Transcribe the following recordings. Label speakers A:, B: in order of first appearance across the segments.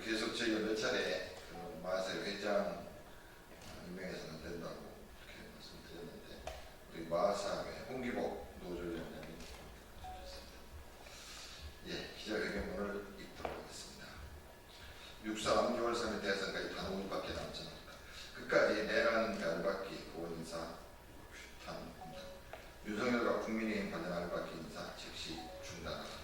A: 계속 저희가 몇 차례 그 마사회 회장 임명해서는 된다고 이렇게 말씀드렸는데 우리 마사회 홍기복 노조위원장님 주셨습니다. 예, 기자회견문을 읽도록 하겠습니다. 6.3 6월 3일 대선까지 단 5일밖에 남지 않았다. 끝까지 내라는 알박기 고원 인사 규탄합니다. 윤석열과 국민의힘 관련 알박기 인사 즉시 중단하라.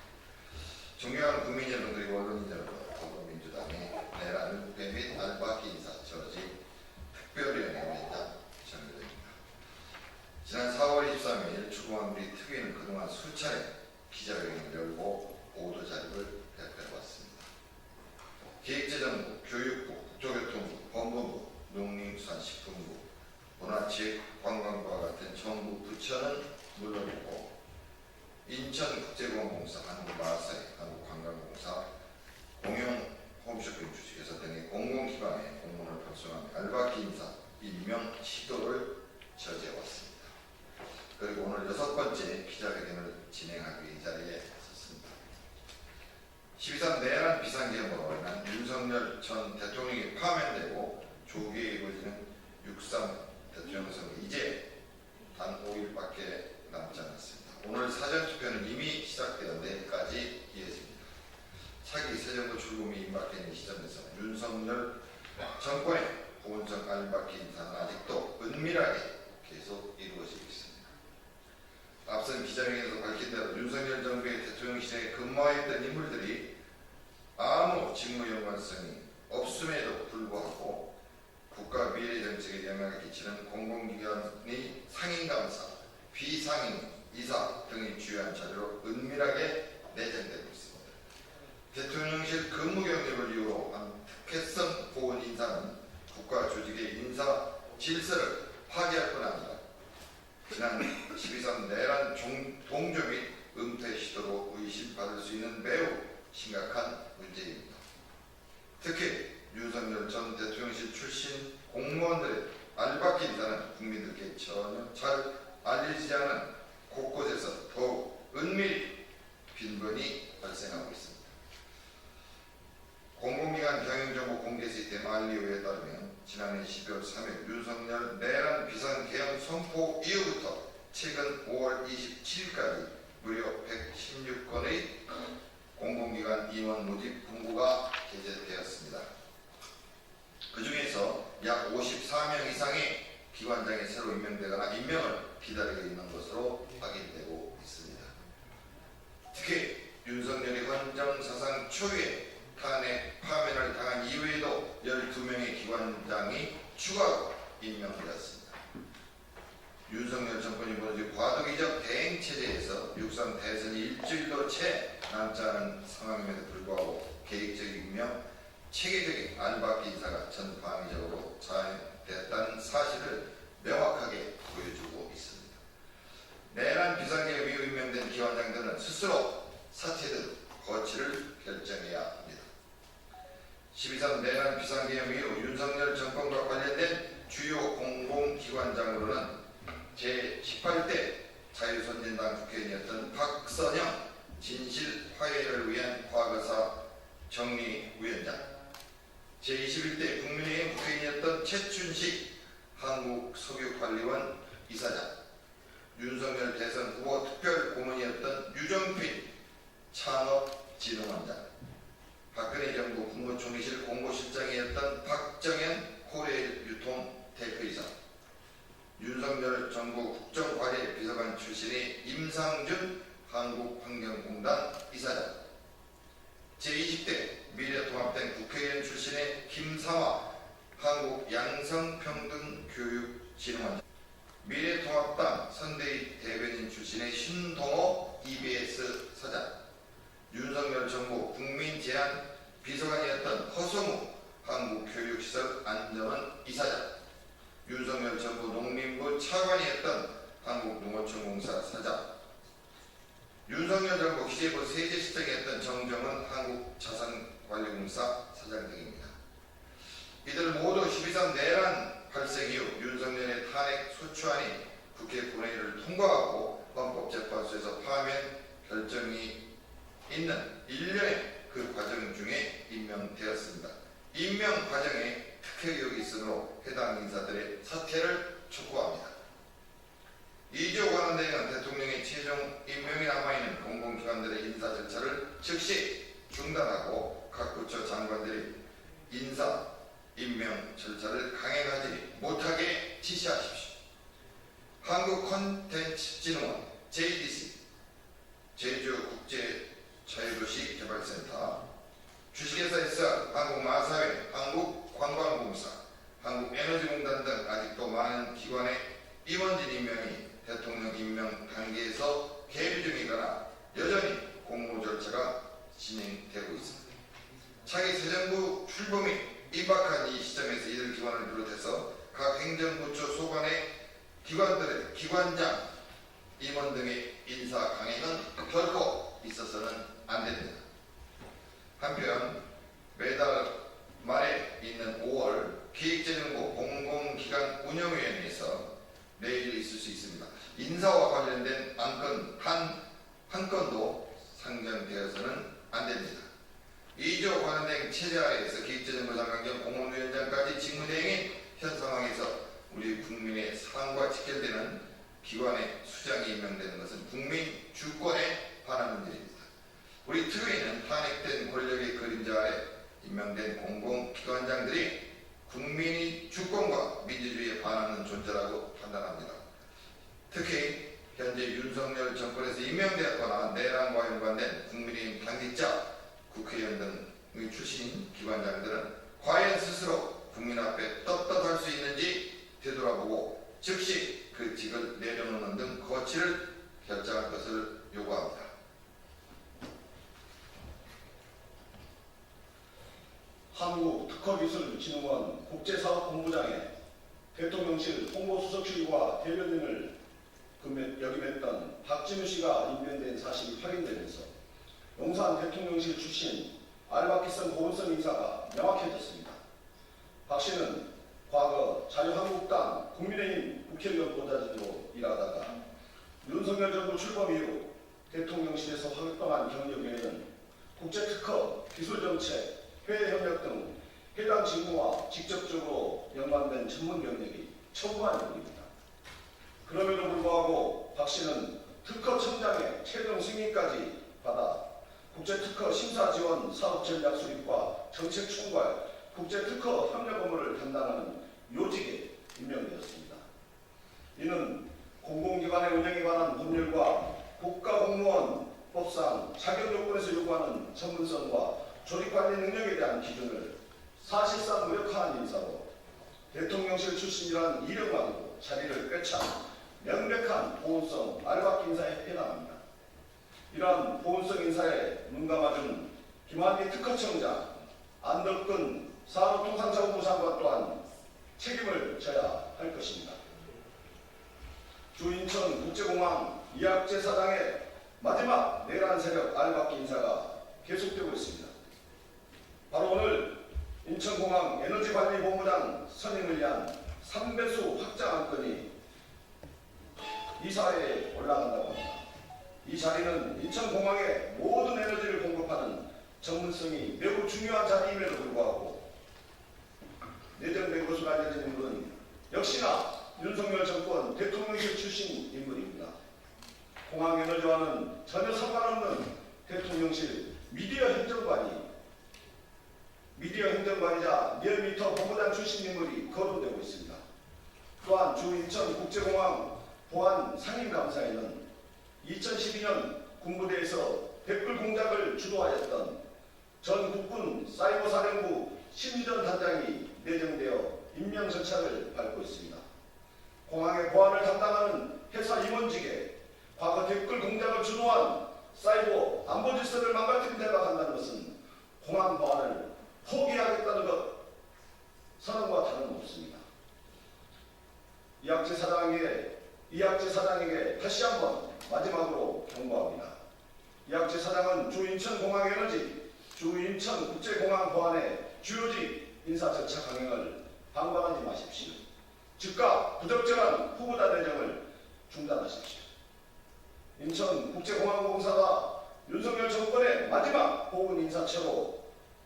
A: 존경하는 국민 여러분들이 언론인 여러분, 더불어민주당의 내란 국회 및 알박기 인사 저지 특별위원회 위원장 정의됩니다. 지난 4월 23일 추구한 우리 특위는 그동안 수차례 기자회견을 열고 보도 자료를 발표해왔습니다. 기획재정부, 교육부, 국토교통부, 법무부, 농림수산식품부, 문화체육관광부와 같은 정부 부처는 물론이고 인천국제공항공사, 한국마사회, 한국관광공사, 공영 홈쇼핑 주식회사 등의 공공기관에 공문을 발송하며 알박기 인사 임명 시도를 저지해왔습니다. 그리고 오늘 6번째 기자회견을 진행하기 위해 이 자리에 섰습니다. 12.3 내란 비상계엄으로 인한 윤석열 전 대통령이 파면되고 조기에 이루어지는 6.3 대통령 선거 이제 단 5일밖에 남지 않았습니다. 오늘 사전투표는 이미 시작되어 내일까지 이어집니다. 차기 새 정부 출범이 임박해 있는 시점에서 윤석열 정권의 보훈성 알박기 인사는 아직도 은밀하게 계속 이루어지고 있습니다. 앞선 기자회견에서 밝힌 대로 윤석열 정부의 대통령실에 근무했던 인물들이 아무 직무 연관성이 없음에도 불구하고 국가 미래 정책에 영향을 끼치는 공공기관의 상임감사, 비상임 이사 등의 주요한 자료로 은밀하게 내재되고 있습니다. 대통령실 근무 경력을 이유로 한 특혜성 보훈 인사는 국가 조직의 인사 질서를 파괴할 뿐 아니라 지난 12.3 내란 동조 및 은퇴 시도로 의심받을 수 있는 매우 심각한 문제입니다. 특히 윤석열 전 대통령실 출신 공무원들의 알박기 인사는 국민들께 전혀 잘 알려지지 않은 곳곳에서 더욱 은밀히 빈번히 발생하고 있습니다. 공공기관 경영정보 공개 시스템 알리오에 따르면 지난해 12월 3일 윤석열 내란 비상계엄 선포 이후부터 최근 5월 27일까지 무려 116건의 공공기관 임원 모집 공고가 게재되었습니다. 그 중에서 약 54명 이상의 기관장이 새로 임명되거나 임명을 기다리고 있는 것으로 확인되고 있습니다. 특히 윤석열이 헌정사상 초유의 탄핵 파면을 당한 이후에도 12명의 기관장이 추가로 임명되었습니다. 윤석열 정권이 무너진 과도기적 대행체제에서 6.3 대선이 일주일도 채 남지 않은 상황임에도 불구하고 계획적인 임명, 체계적인 알박기 인사가 전방위적으로 자행됐다는 사실을 명확하게 보여주고 있습니다. 내란 비상계엄 이후 임명된 기관장들은 스스로 사퇴든 거취를 결정해야 합니다. 12.3 내란 비상계엄 이후 윤석열 정권과 관련된 주요 공공기관장으로는 제18대 자유선진당 국회의원이었던 박선영 진실화해를 위한 과거사 정리위원장, 제21대 국민의힘 국회의원이었던 최춘식 한국석유관리원 이사장, 윤석열 대선 후보 특별고문이었던 유정필 창업진흥원장, 박근혜 정부 국무총리실 공보실장이었던 박정현 코레일 유통 대표이사, 윤석열 정부 국정과제 비서관 출신의 임상준 한국환경공단 이사장, 제20대 미래통합당 국회의원 출신의 김삼화 한국양성평등교육진흥원장, 미래통합당 선대위 대변인 출신의 신동호 EBS 사장, 윤석열 정부 국민제안 비서관이었던 허성우 한국교육시설안전원 이사장, 윤석열 정부 농림부 차관이었던 한국농어촌공사 사장, 윤석열 정부 기재부 세제실장이었던 정정은 한국자산관리공사 사장 등입니다. 이들 모두 12.3 내란 발생 이후 윤석열의 탄핵 소추안이 국회 본회의를 통과하고 헌법재판소에서 파면 결정이 있는 일련의 그 과정 중에 임명 임명되었습니다. 임명 과정에 특혜의혹이 있으므로 해당 인사들의 사퇴를 촉구합니다. 2조 관원대행은 대통령의 최종 임명이 남아있는 공공기관들의 인사 절차를 즉시 중단하고 각 부처 장관들이 인사, 임명 절차를 강행하지 못하게 지시하십시오. 한국콘텐츠진흥원 JDC, 제주국제자유도시개발센터, 주식회사 SR, 한국마사회, 한국관광공사, 한국에너지공단 등 아직도 많은 기관의 임원진 임명이 대통령 임명 단계에서 계류 중이거나 여전히 공모 절차가 진행되고 있습니다. 차기 새 정부 출범이 임박한 이 시점에서 이들 기관을 비롯해서 각 행정부처 소관의 기관들의 기관장, 임원 등의 인사 강행은 결코 있어서는 안 됩니다. 한편 매달 말에 있는 5월 기획재정부 공공기관 운영위원회에서 내일 있을 수 있습니다. 인사와 관련된 안건 한 건도 상정되어서는 안 됩니다. 2조 관원대행 체제하에서 기획재정부 장관 겸 공무원위원장까지 직무대행인 현 상황에서 우리 국민의 사랑과 직결되는 기관의 수장이 임명되는 것은 국민 주권에 반하는 일입니다. 우리 특위는 탄핵된 권력의 그림자 아래 임명된 공공기관장들이 국민의 주권과 민주주의에 반하는 존재라고 판단합니다. 특히 현재 윤석열 정권에서 임명되었거나 내란과 연관된 국민의힘 당직자, 국회의원 등의 출신 기관장들은 과연 스스로 국민 앞에 떳떳할 수 있는지 되돌아보고 즉시 그 직을 내려놓는 등 거취를 결정할 것을 요구합니다.
B: 한국특허기술진흥원 국제사업본부장에 대통령실 홍보수석실과 대변인을 역임했던 박진우 씨가 임명된 사실이 확인되면서 용산 대통령실 출신 알바기성 보훈성 인사가 명확해졌습니다. 박 씨는 과거 자유한국당 국민의힘 국회의원 보좌진으로 일하다가 윤석열 정부 출범 이후 대통령실에서 활동한 경력에는 국제특허, 기술정책, 해외협력 등 해당 직무와 직접적으로 연관된 전문 경력이 첨부한 인물입니다. 그럼에도 불구하고 박 씨는 특허청장의 최종 승인까지 받아 국제특허 심사지원 사업전략 수립과 정책 총괄, 국제특허 협력 업무를 담당하는 요직에 임명되었습니다. 이는 공공기관의 운영에 관한 법률과 국가공무원법상 자격요건에서 요구하는 전문성과 조직관리 능력에 대한 기준을 사실상 무력화한 인사로 대통령실 출신이란 이력만으로 자리를 꿰찬 명백한 보훈성 알박기 인사에 해당합니다. 이러한 보훈성 인사에 눈감아준 김한기 특허청장, 안덕근 산업통상자원부 장관 또한 책임을 져야 할 것입니다. 주인천국제공항 이학재 사장의 마지막 내란 세력 알박기 인사가 계속되고 있습니다. 바로 오늘 인천공항 에너지관리본부장 선임을 위한 3배수 확장 안건이 이사회에 올라간다고 합니다. 이 자리는 인천공항의 모든 에너지를 공급하는 전문성이 매우 중요한 자리임에도 불구하고 내정된 것으로 알려진 인물은 역시나 윤석열 정권 대통령실 출신 인물입니다. 공항에너지와는 전혀 상관없는 대통령실 미디어 행정관이자 리얼미터 본부장 출신 인물이 거론되고 있습니다. 또한 주 인천국제공항 보안 상임감사에는 2012년 군부대에서 댓글 공작을 주도하였던 전 국군 사이버사령부 심리전 단장이 내정되어 임명 절차를 밟고 있습니다. 공항의 보안을 담당하는 회사 임원직에 과거 댓글 공작을 주도한 사이버 안보 질서를 망가뜨린 데가 간다는 것은 공항 보안을 포기하겠다는 것 선언과 다름없습니다. 이학재 사장에게 다시 한번 마지막으로 경고합니다. 이학재 사장은 주인천공항에너지, 주인천국제공항 보안의 주요직 인사 절차 강행을 방관하지 마십시오. 즉각 부적절한 후보자 내정을 중단하십시오. 인천국제공항공사가 윤석열 정권의 마지막 보훈 인사체로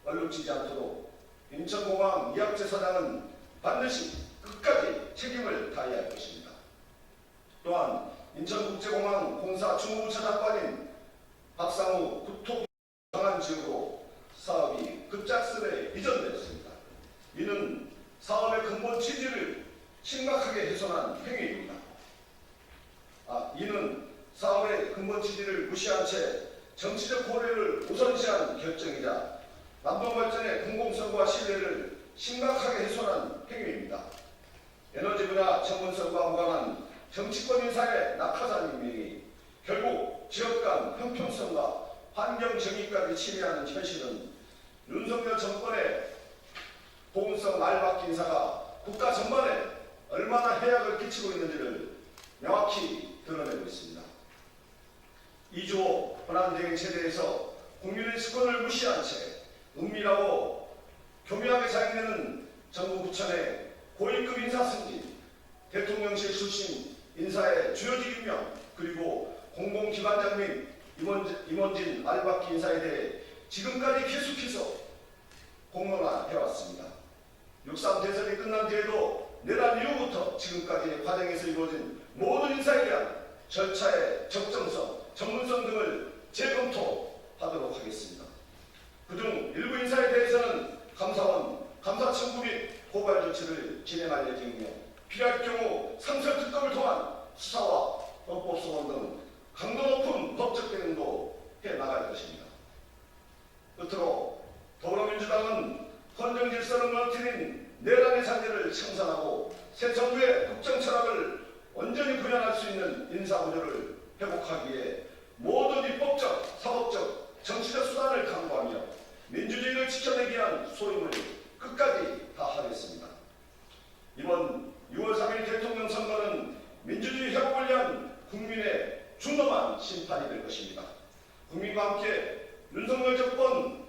B: 얼룩지지 않도록 인천공항 이학재 사장은 반드시 끝까지 책임을 다해야 할 것입니다. 또한 인천국제공항 공사 중무부 차장관인 박상우 국토부장관 지역으로 사업이 급작스레 이전되었습니다. 이는 사업의 근본 취지를 심각하게 훼손한 행위입니다. 이는 사업의 근본 취지를 무시한 채 정치적 고려를 우선시한 결정이자 남동발전의 공공성과 신뢰를 심각하게 훼손한 행위입니다. 에너지 분야 전문성과 무관한 정치권 인사의 낙하산 임명이 결국 지역 간 형평성과 환경 정의까지 침해하는 현실은 윤석열 정권의 보훈성 알박기 인사가 국가 전반에 얼마나 해악을 끼치고 있는지를 명확히 드러내고 있습니다. 2조 현안대행 체제에서 국민의 주권을 무시한 채 은밀하고 교묘하게 자행되는 정부 부처의 고위급 인사 승진, 대통령실 출신 인사의 주요직 임명, 그리고 공공기관장 및 임원진 알박기 인사에 대해 지금까지 계속해서 공론화해왔습니다. 6.3 대선이 끝난 뒤에도 내란 이후부터 지금까지 과정에서 이루어진 모든 인사에 대한 절차의 적정성, 전문성 등을 재검토하도록 하겠습니다. 그중 일부 인사에 대해서는 감사원, 감사청구 및 고발 조치를 진행할 예정이며 필요할 경우 상설특검을 통한 수사와 헌법소원 등 강도 높은 법적 대응도 해나갈 것입니다. 끝으로 더불어민주당은 헌정 질서를 무너뜨린 내란의 잔재를 청산하고 새 정부의 국정 철학을 온전히 구현할 수 있는 인사구조를 회복하기 위해 모든 입법적, 사법적, 정치적 수단을 강구하며 민주주의를 지켜내기 위한 소임을 끝까지 다하겠습니다. 이번 6월 3일 대통령 선거는 민주주의 회복을 위한 국민의 준엄한 심판이 될 것입니다. 국민과 함께 윤석열 정권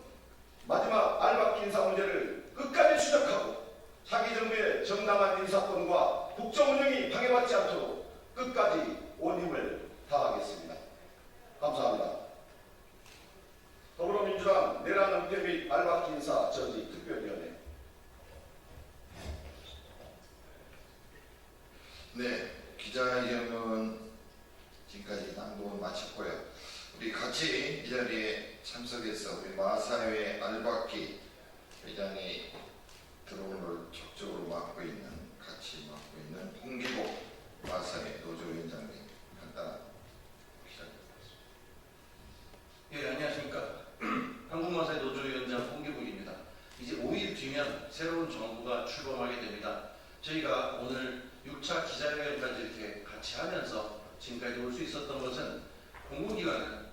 B: 마지막 알박기 인사 문제를 끝까지 추적하고 차기 정부의 정당한 인사권과 국정 운영이 방해받지 않도록 끝까지 온 힘을 다하겠습니다. 감사합니다. 더불어민주당 내란 은폐 및 알박기 인사 저지 특별위원회.
A: 네, 기자회견은 지금까지 낭독을 마쳤고요. 우리 같이 이 자리에 참석해서 우리 마사회 알박기 회장이 들어오는 걸 적극적으로 같이 맡고 있는 홍기복 마사회 노조위원장님 간단한 기자.
C: 예, 안녕하십니까. 한국마사회 노조위원장 홍기복입니다. 이제 5일 뒤면 새로운 정부가 출범하게 됩니다. 저희가 오늘 6차 기자회견까지 이렇게 같이 하면서 지금까지 올 수 있었던 것은 공공기관은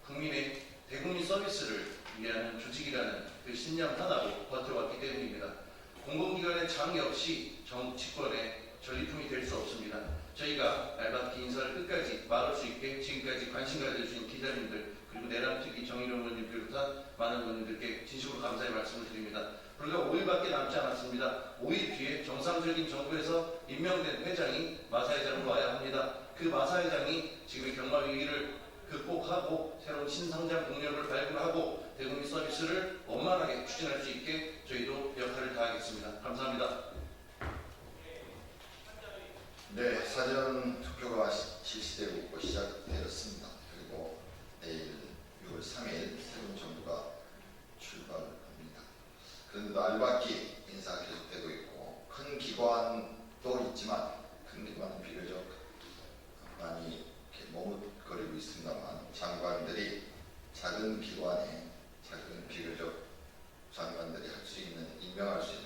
C: 국민의 대국민 서비스를 위한 조직이라는 그 신념 하나로 버텨왔기 때문입니다. 공공기관의 장 역시 정치권의 전리품이 될 수 없습니다. 저희가 알박기 인사를 끝까지 막을 수 있게 지금까지 관심 가져주신 기자님들 그리고 내란특위 정의로운 의원님 비롯한 많은 의원님들께 진심으로 감사의 말씀을 드립니다. 불과 5일밖에 남지 않았습니다. 5일 뒤에 정상적인 정부에서 임명된 회장이 마사회장으로 와야 합니다. 그 마사회장이 지금의 경마위기를 극복하고 새로운 신성장 동력을 발굴하고 대국민 서비스를 원만하게 추진할 수 있게 저희도 역할을 다하겠습니다. 감사합니다.
A: 네, 사전 투표가 실시되고 있고 시작되었습니다. 그리고 내일 6월 3일 새로운 정부가 출발합니다. 그런데도 알박기 인사가 계속되고 있고 큰 기관도 있지만 큰 기관은 비교적 많이 이렇게 머뭇거리고 있습니다만 장관들이 작은 기관에 비교적 장관들이 할 수 있는 임명할 수 있는